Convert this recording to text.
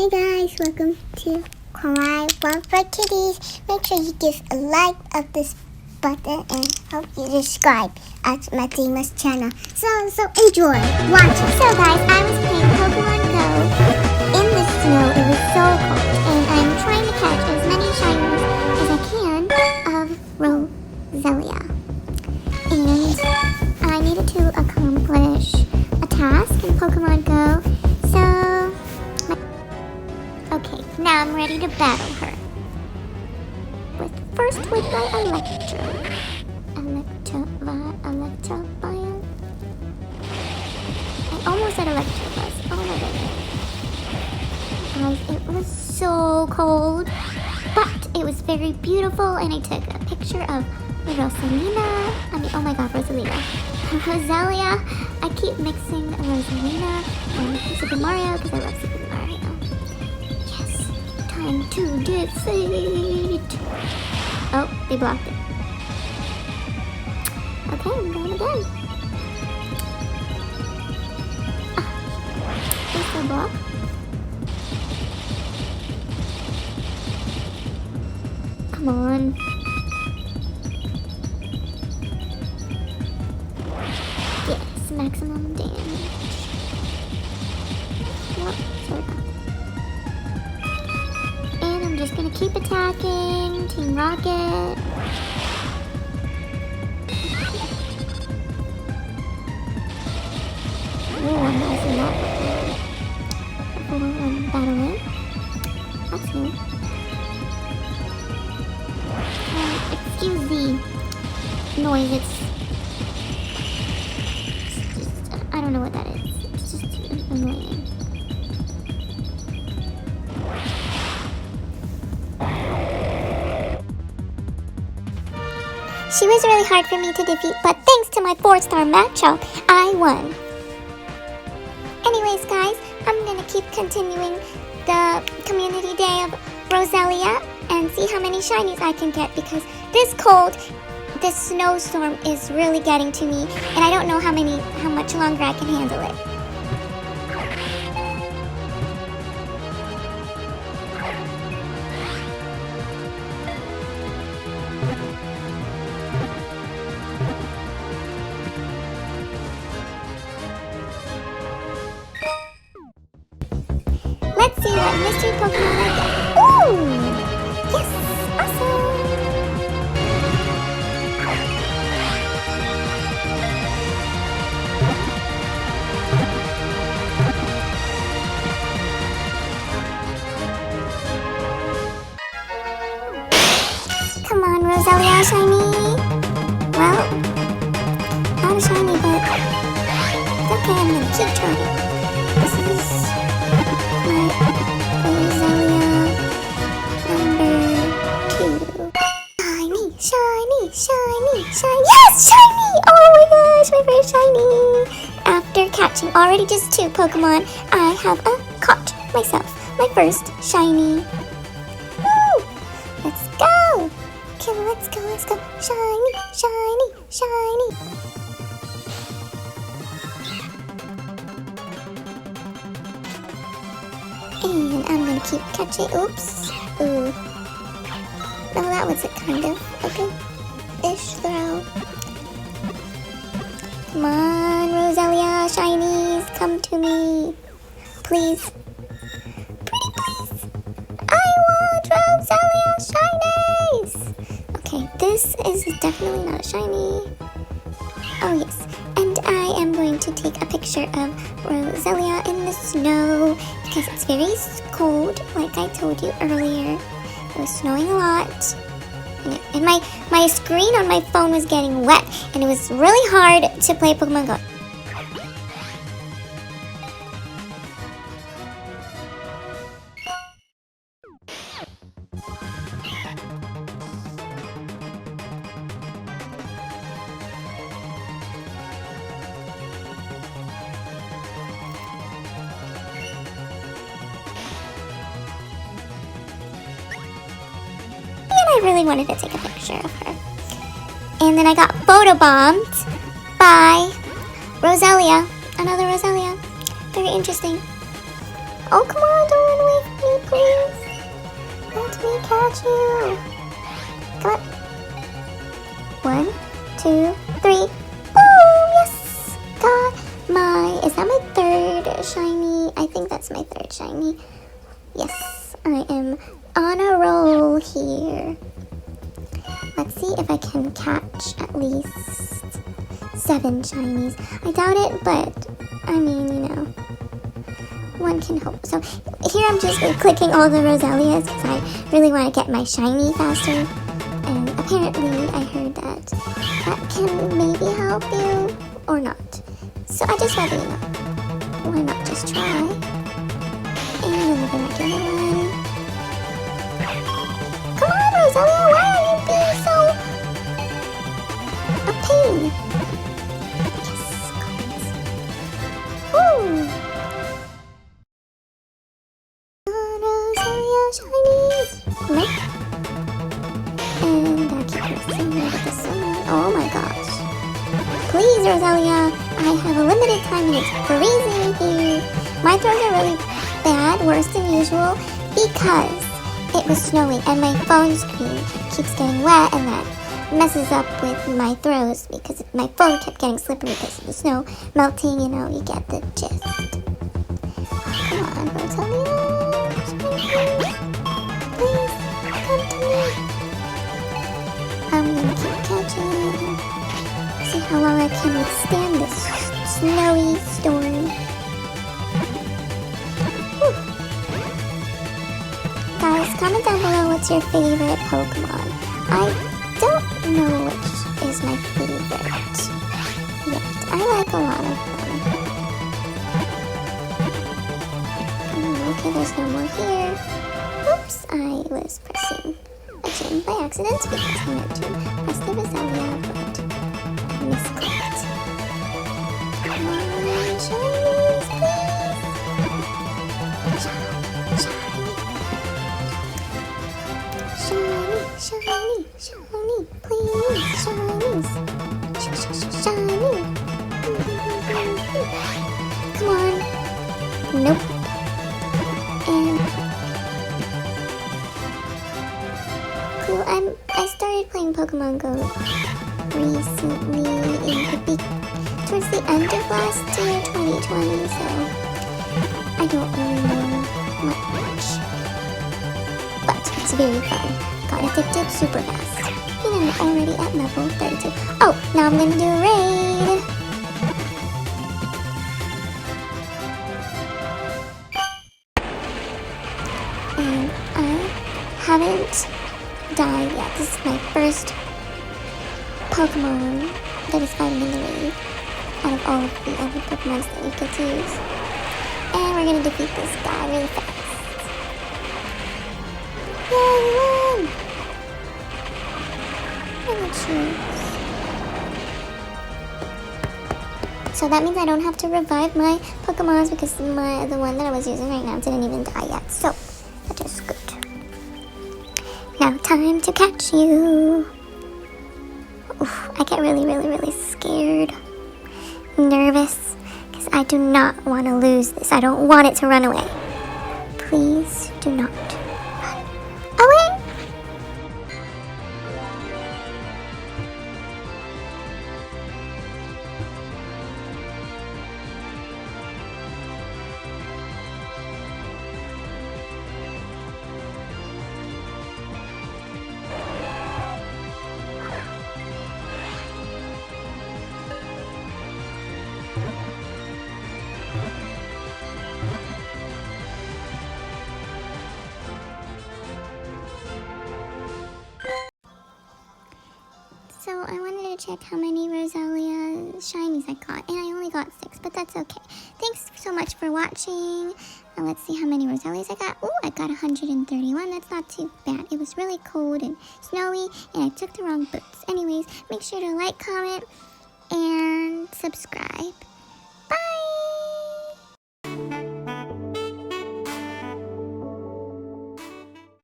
Hey guys, welcome to Kawaii World for Kitties. Make sure you give a like of this button and hope you subscribe at my famous channel. So enjoy watching. So guys, I was playing Pokemon Go in the snow. It was so cold and I'm trying to catch as many shinies as I can of Roselia. And I needed to accomplish a task in Pokemon Go. Okay, now I'm ready to battle her. First with my Electro Bio. I almost said Electabuzz. Oh my goodness. Guys, it was so cold, but it was very beautiful, and I took a picture of Roselia. Oh my god, Roselia. Roselia. I keep mixing Roselia and Super Mario because I love Super Mario. Time to defeat. Oh, they blocked it. Okay, I'm going again. Is there a block? Come on. Yes, maximum damage. Nope, sorry. I'm just gonna keep attacking Team Rocket. Oh, I'm messing up. I'm battling. That's new. Excuse the noise. It's just, I don't know what that is. It's just annoying. She was really hard for me to defeat, but thanks to my 4-star matchup, I won. Anyways, guys, I'm gonna keep continuing the community day of Roselia and see how many shinies I can get, because this cold, this snowstorm is really getting to me, and I don't know how much longer I can handle it. Let's see what mystery Pokemon I get. Ooh! Yes! Awesome! Come on, Roselia, shiny! Well, not a shiny, but it's okay, I'm gonna keep trying. This is my Roselia number 2. Shiny! Yes, shiny! Oh my gosh, my first shiny! After catching already just 2 Pokemon, I have caught myself my first shiny. Woo! Let's go! Okay, let's go. Shiny! And I'm gonna keep catching. Oops. Ooh. No, that was a kind of okay-ish throw. Come on, Roselia, shinies, come to me. Please. Pretty please. I want Roselia shinies. Okay, this is definitely not a shiny. Oh, yes. And I am going to take a picture of Roselia in the snow because it's very cold, like I told you earlier. It was snowing a lot. And my screen on my phone was getting wet, and it was really hard to play Pokemon Go. I really wanted to take a picture of her. And then I got photobombed by Roselia. Another Roselia. Very interesting. Oh, come on, don't run away. catch you. Come on. 1, 2, 3. Boom! Yes! Got is that my third shiny? I think that's my third shiny. Yes, I am on a roll here. Let's see if I can catch at least 7 shinies. I doubt it, but I mean, you know, one can hope. So here I'm just clicking all the Roselias because I really want to get my shiny faster. And apparently I heard that can maybe help you or not. So I just rather, you know, why not just try? And another regular one. Come on, Roselia, why are you being so a pain? Yes, got it. Woo! Roselia shinies! Nope. And I keep missing with this one. Oh my gosh. Please, Roselia, I have a limited time and it's freezing here. My throws are really bad, worse than usual, because it was snowing and my phone screen keeps getting wet and that messes up with my throws because my phone kept getting slippery because of the snow melting, you know, you get the gist. Come on, Roselia. Please, come to me. I'm gonna keep catching. See how long I can withstand this snowy storm. Whew. Guys, comment down below what's your favorite Pokemon. I don't know which is my favorite yet. I like a lot of them. Okay, there's no more here. Oops, I was pressing a gym by accident because I meant to press the Roselia, but I misclicked. Come on, shinies, please. Shiny, please, shinies. Shiny. Come on. Nope. And cool. I started playing Pokemon Go recently towards the end of last year, 2020. So I don't really know much, but it's very fun. Got addicted super fast. And I'm already at level 32. Oh, now I'm gonna do a raid. And I haven't died yet. This is my first Pokemon that is fighting in the raid out of all of the other Pokemons that you get to use. And we're gonna defeat this guy really fast. Yay, we won! So that means I don't have to revive my Pokemons because the one that I was using right now didn't even die yet. So that is good. Now time to catch you. Oof, I get really scared, nervous, because I do not want to lose this. I don't want it to run away. Please do not run away. So I wanted to check how many Roselia shinies I got, and I only got 6, but that's okay. Thanks so much for watching. Now let's see how many Roselias I got. Oh, I got 131. That's not too bad. It was really cold and snowy, and I took the wrong boots. Anyways, make sure to like, comment, and subscribe.